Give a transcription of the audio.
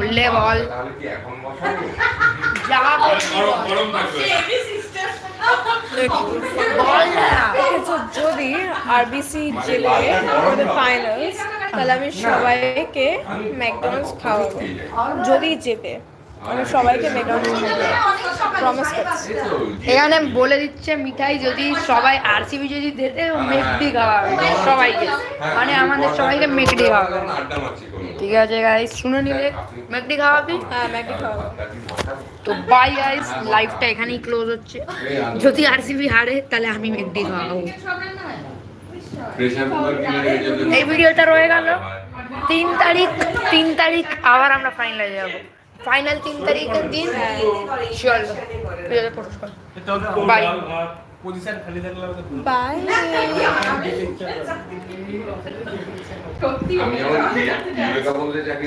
বললে বল তাহলে কি এখন বসাবো? যা গরম থাকবে। বল না। যদি আরবিসি জেতে আমাদের ফাইনালস তাহলে আমি সবাইকে ম্যাকডোনাল্ডস খাওয়াবো। যদি জেতে আমি সবাইকে ম্যাকডোনাল্ডস খাওয়াবো, প্রমিস করছি। এখানে বলে দিচ্ছে মিঠাই যদি সবাই আরসিবি যদি দিতে মেকডি খাওয়াবে সবাইকে, মানে আমাদের সবাইকে মেকডি খাওয়াবে। আড্ডা মারছি কোনো। ঠিক আছে গাইস, শুনে নিলে মেকডি খাওয়াবি। হ্যাঁ ম্যাকডি খাওয়াবো। তো বাই গাইস, লাইভটা এখানেই ক্লোজ হচ্ছে। যদি আরসিবি হারে তাহলে আমি মেকডি খাওয়াবো। প্রেসার কুকার কিনে রেখে যদি এই ভিডিওটা রয়ে গেল 3 তারিখ আবার আমরা ফাইনালে যাব। ফাইনাল 3 তারিখের দিন। চলো বাই। পজিশন খালি থাকলে বাই। আমি আমার বিবেকা বলতে চাকরি